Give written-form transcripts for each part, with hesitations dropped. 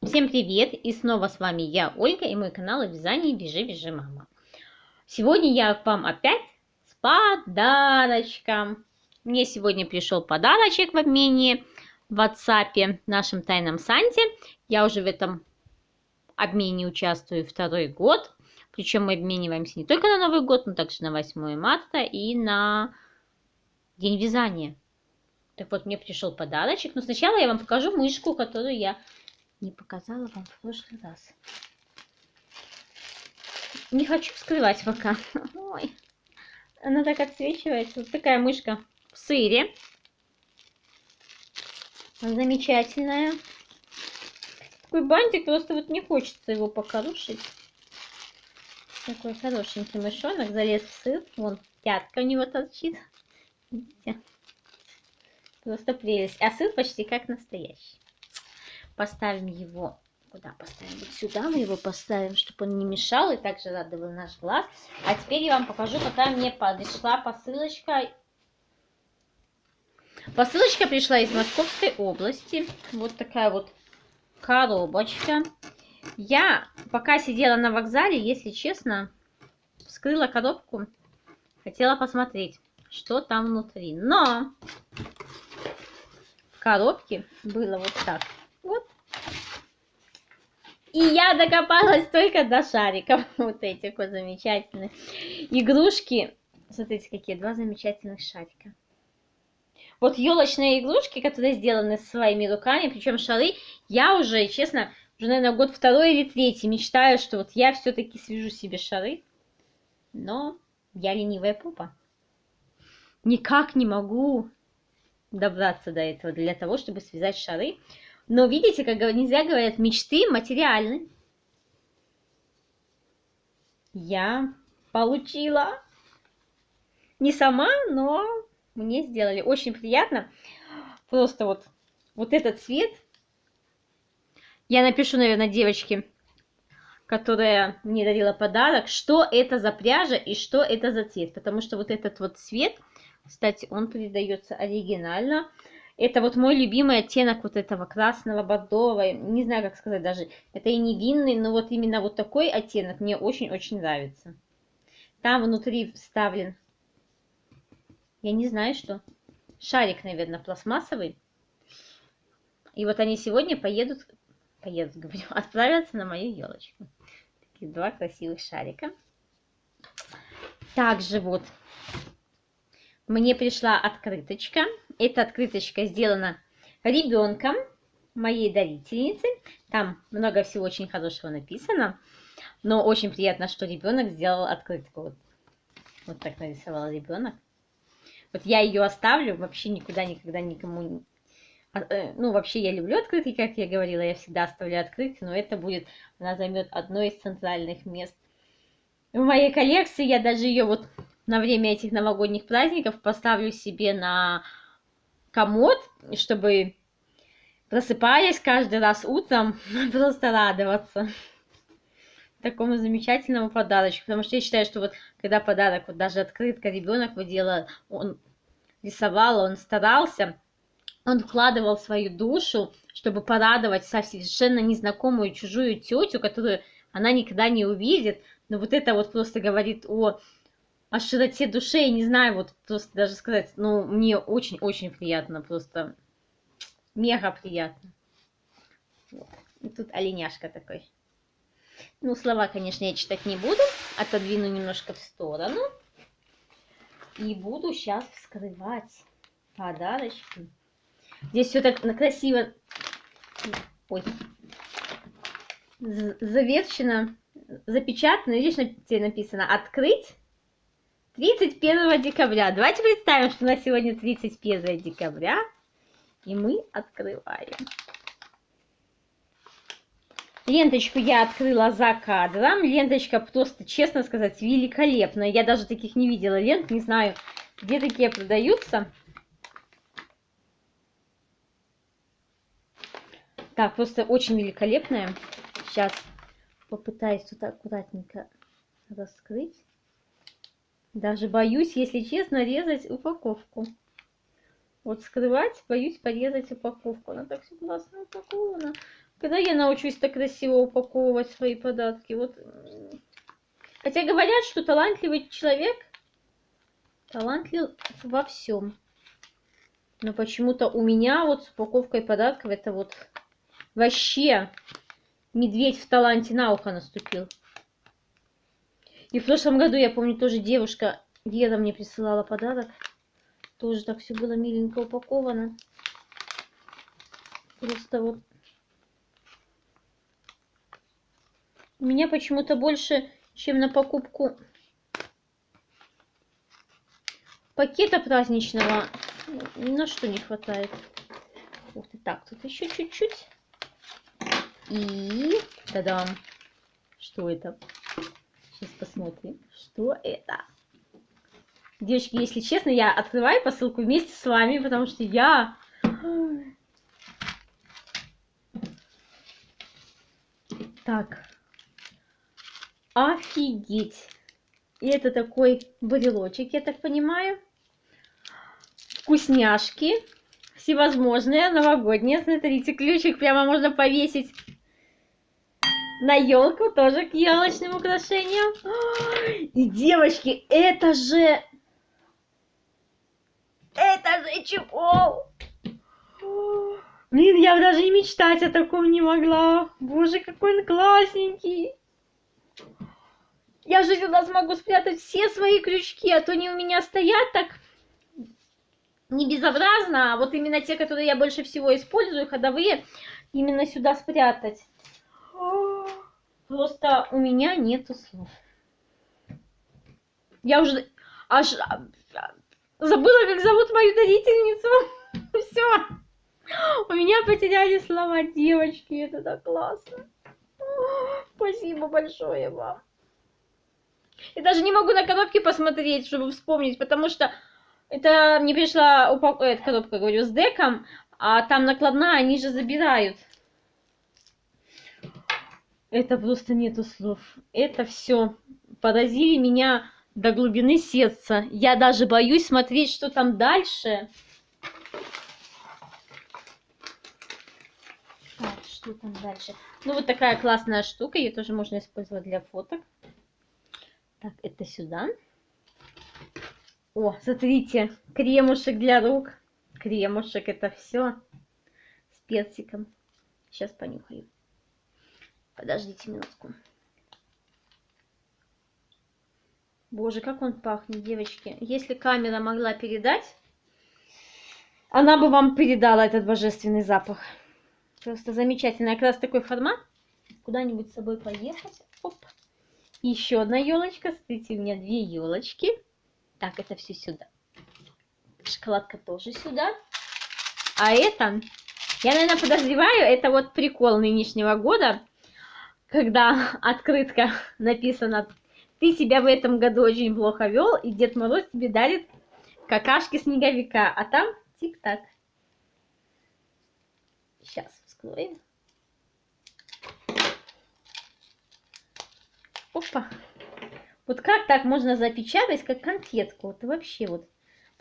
Всем привет! И снова с вами я, Ольга, и мой канал о вязании «Бежи мама». Сегодня я вам опять с подарочком. Мне сегодня пришел подарочек в обмене в WhatsApp, в нашем тайном Санте. Я уже в этом обмене участвую второй год. Причем мы обмениваемся не только на Новый год, но также на 8 марта и на День вязания. Так вот, мне пришел подарочек. Но сначала я вам покажу мышку, которую я не показала вам в прошлый раз. Не хочу скрывать пока. Ой, она так отсвечивается. Вот такая мышка в сыре. Замечательная. Такой бантик, просто вот не хочется его покорушить. Такой хорошенький мышонок залез в сыр. Вон пятка у него торчит. Видите? Просто прелесть. А сыр почти как настоящий. Поставим его. Куда поставим? Вот сюда мы его поставим, чтобы он не мешал и также радовал наш глаз. А теперь я вам покажу, какая мне пришла посылочка. Посылочка пришла из Московской области. Вот такая вот коробочка. Я пока сидела на вокзале, если честно, вскрыла коробку. Хотела посмотреть, что там внутри. Но в коробке было вот так. Вот. И я докопалась только до шариков. Вот этих вот замечательных. Игрушки. Смотрите, какие два замечательных шарика. Вот елочные игрушки, которые сделаны своими руками, причем шары, я уже, честно, уже, наверное, год второй или третий мечтаю, что вот я все-таки свяжу себе шары. Но я ленивая попа. Никак не могу добраться до этого для того, чтобы связать шары. Но видите, как нельзя говорят, мечты материальны. Я получила. Не сама, но мне сделали. Очень приятно. Просто вот этот цвет. Я напишу, наверное, девочке, которая мне дарила подарок, что это за пряжа и что это за цвет. Потому что вот этот вот цвет, кстати, он передается оригинально. Это вот мой любимый оттенок вот этого красного, бордового. Не знаю, как сказать даже. Это и невинный, но вот именно вот такой оттенок мне очень-очень нравится. Там внутри вставлен, я не знаю что, шарик, наверное, пластмассовый. И вот они сегодня говорю, отправятся на мою елочку. Такие два красивых шарика. Также вот мне пришла открыточка. Эта открыточка сделана ребенком моей дарительницы. Там много всего очень хорошего написано. Но очень приятно, что ребенок сделал открытку. Вот так нарисовал ребенок. Вот я ее оставлю, вообще никуда никогда никому. Ну, вообще я люблю открытки, как я говорила, я всегда оставляю открытки, но это будет, она займет одно из центральных мест в моей коллекции. Я даже ее вот на время этих новогодних праздников поставлю себе на комод, чтобы, просыпаясь каждый раз утром, просто радоваться такому замечательному подарочку. Потому что я считаю, что вот когда подарок, вот даже открытка ребенок вот делал, он рисовал, он старался, он вкладывал свою душу, чтобы порадовать совершенно незнакомую чужую тетю, которую она никогда не увидит. Но вот это вот просто говорит о широте души, я не знаю, вот просто даже сказать, ну, мне очень-очень приятно, просто мега приятно. Вот. И тут оленяшка такой. Ну, слова, конечно, я читать не буду, отодвину немножко в сторону. И буду сейчас вскрывать подарочки. Здесь все так красиво, ой, завершено, запечатано. Здесь написано «Открыть 31 декабря». Давайте представим, что у нас сегодня 31 декабря, и мы открываем. Ленточку я открыла за кадром. Ленточка просто, честно сказать, великолепная. Я даже таких не видела лент, не знаю, где такие продаются. Так, просто очень великолепная. Сейчас попытаюсь тут аккуратненько раскрыть. Даже боюсь, если честно, резать упаковку. Вот скрывать, боюсь порезать упаковку. Она так все классно упакована. Когда я научусь так красиво упаковывать свои подарки? Вот. Хотя говорят, что талантливый человек талантлив во всем. Но почему-то у меня вот с упаковкой подарков это вот вообще медведь в таланте на ухо наступил. И в прошлом году, я помню, тоже девушка Вера мне присылала подарок. Тоже так все было миленько упаковано. Просто вот. У меня почему-то больше, чем на покупку пакета праздничного, ни на что не хватает. Ух ты, так, тут еще чуть-чуть. И та-дам! Что это? Сейчас посмотрим, что это. Девочки, если честно, я открываю посылку вместе с вами, потому что я... Так. Офигеть. И это такой брелочек, я так понимаю. Вкусняшки. Всевозможные, новогодние. Смотрите, ключик прямо можно повесить на елку, тоже к елочным украшениям. И, девочки, это же чехол. Блин, я даже и мечтать о таком не могла. Боже, какой он классненький. Я же сюда смогу спрятать все свои крючки, а то они у меня стоят так не безобразно, а вот именно те, которые я больше всего использую, ходовые, именно сюда спрятать. Просто у меня нету слов. Я уже аж забыла, как зовут мою дарительницу. Все. У меня потеряли слова, девочки. Это так классно. Спасибо большое вам. Я даже не могу на коробке посмотреть, чтобы вспомнить, потому что это мне пришла коробка, говорю, с деком, а там накладная, они же забирают. Это просто нету слов. Это все поразили меня до глубины сердца. Я даже боюсь смотреть, что там дальше. Так, что там дальше? Ну, вот такая классная штука. Ее тоже можно использовать для фоток. Так, это сюда. О, смотрите, кремушек для рук. Кремушек, это все с персиком. Сейчас понюхаю. Подождите минутку. Боже, как он пахнет, девочки. Если камера могла передать, она бы вам передала этот божественный запах. Просто замечательно. Как раз такой формат. Куда-нибудь с собой поехать. Оп. Еще одна елочка. Смотрите, у меня 2 елочки. Так, это все сюда. Шоколадка тоже сюда. А это, я, наверное, подозреваю, это вот прикол нынешнего года, когда открытка написана: ты себя в этом году очень плохо вел, и Дед Мороз тебе дарит какашки снеговика, а там тик-так. Сейчас вскроем. Опа. Вот как так можно запечатать, как конфетку? Вот вообще вот.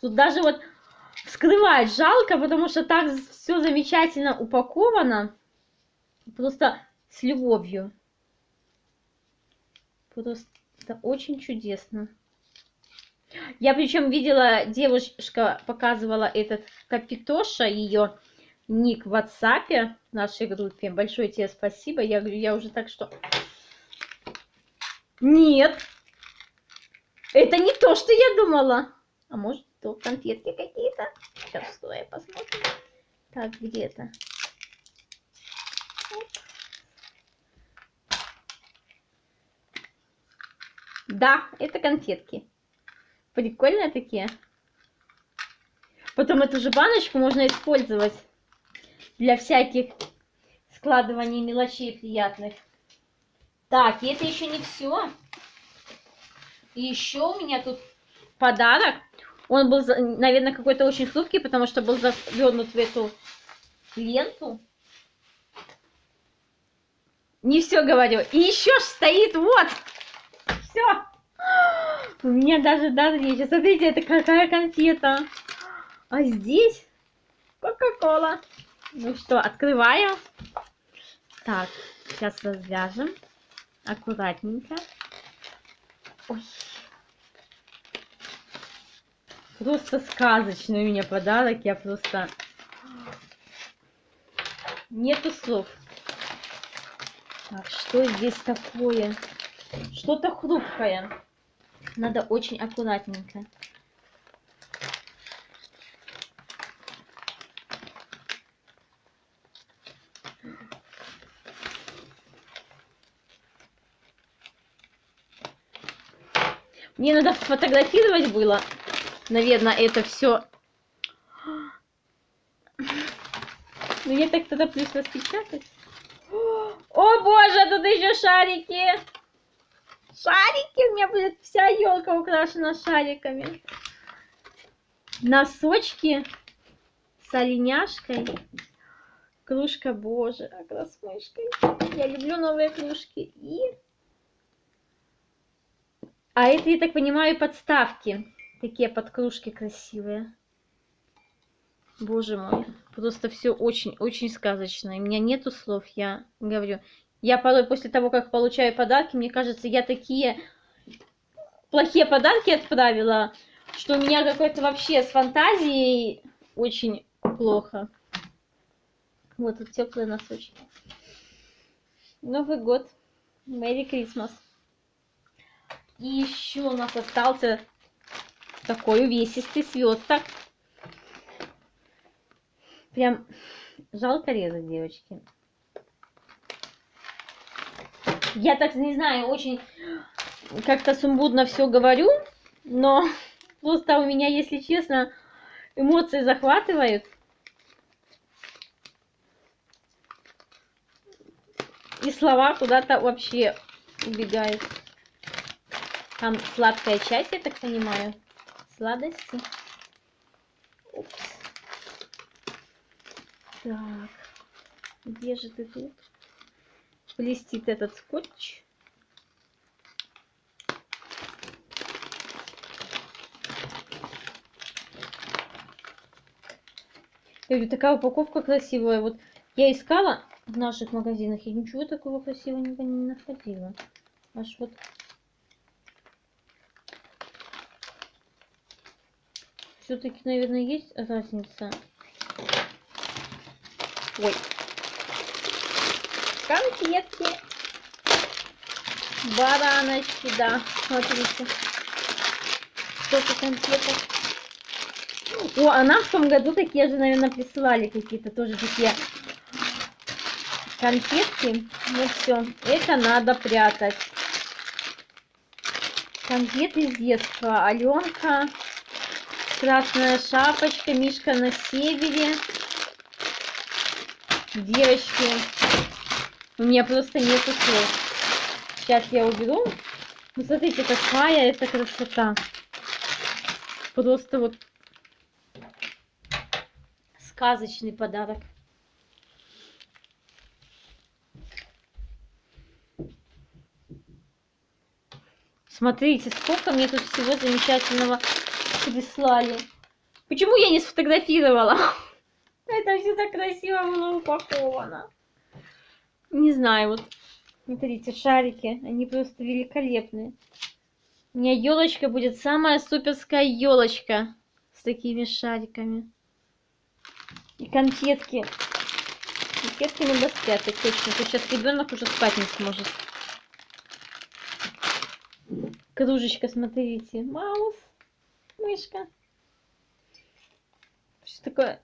Тут даже вот вскрывать жалко, потому что так все замечательно упаковано. Просто с любовью. Просто очень чудесно. Я причем видела, девушка показывала этот Капитоша, ее ник в WhatsApp в нашей группе. Большое тебе спасибо. Я говорю, я уже так что... Нет. Это не то, что я думала. А может, то конфетки какие-то? Сейчас, стой, посмотрим. Так, где это? Да, это конфетки. Прикольные такие. Потом эту же баночку можно использовать для всяких складываний мелочей приятных. Так, и это еще не все. И еще у меня тут подарок. Он был, наверное, какой-то очень хрупкий, потому что был завернут в эту ленту. Не все говорю. И еще стоит вот. Все. У меня даже речи. Смотрите, это какая конфета. А здесь Кока-кола. Ну что, открываю. Так, сейчас развяжем. Аккуратненько. Ой. Просто сказочный у меня подарок. Я просто... Нету слов. Так, что здесь такое? Что-то хрупкое. Надо очень аккуратненько. Мне надо фотографировать было. Наверное, это все. Ну, я так тогда плюс распечатать. О боже, тут еще шарики. Шарики, у меня будет вся елка украшена шариками. Носочки с оленяшкой. Кружка, боже, а с мышкой. Я люблю новые кружки. А это, я так понимаю, подставки. Такие подкружки красивые. Боже мой, просто все очень-очень сказочно. У меня нету слов, я говорю. Я порой после того, как получаю подарки, мне кажется, я такие плохие подарки отправила, что у меня какой-то вообще с фантазией очень плохо. Вот тут теплые носочки. Новый год. Merry Christmas. И еще у нас остался такой увесистый сверток. Прям жалко резать, девочки. Я так не знаю, очень как-то сумбурно все говорю, но просто у меня, если честно, эмоции захватывают. И слова куда-то вообще убегают. Там сладкая часть, я так понимаю. Сладости. Упс. Так. Где же ты тут? Блестит этот скотч. Я говорю, такая упаковка красивая. Вот я искала в наших магазинах, и ничего такого красивого не находила. Аж вот. Все-таки, наверное, есть разница. Ой. Конфетки. Бараночки, да. Смотрите. Сколько конфеток. О, а нам в том году такие же, наверное, присылали какие-то тоже такие конфетки. Ну все, это надо прятать. Конфеты из детства. Аленка, Красная шапочка, Мишка на севере. Девочки, у меня просто нету слов. Сейчас я уберу. Ну, смотрите, какая это красота. Просто вот сказочный подарок. Смотрите, сколько мне тут всего замечательного прислали. Почему я не сфотографировала? Это все так красиво было упаковано. Не знаю, вот смотрите, шарики, они просто великолепные. У меня елочка будет самая суперская елочка с такими шариками. И конфетки. Конфетки надо спрятать, точно. То сейчас ребенок уже спать не сможет. Кружечка, смотрите. Маус. Мышка. Что такое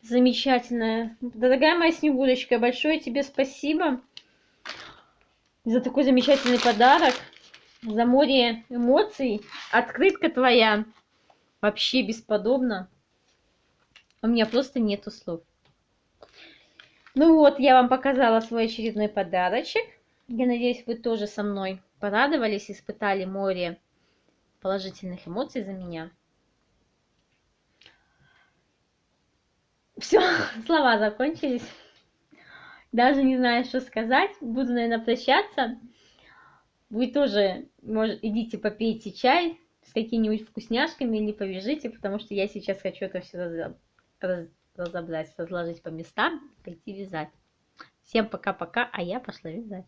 замечательное. Дорогая моя Снегурочка, большое тебе спасибо за такой замечательный подарок. За море эмоций. Открытка твоя вообще бесподобна. У меня просто нету слов. Ну вот, я вам показала свой очередной подарочек. Я надеюсь, вы тоже со мной порадовались, испытали море положительных эмоций за меня. Все, слова закончились. Даже не знаю, что сказать. Буду, наверное, прощаться. Вы тоже, может, идите попейте чай с какими-нибудь вкусняшками или повяжите, потому что я сейчас хочу это все разобрать, разложить по местам, пойти вязать. Всем пока-пока, а я пошла вязать.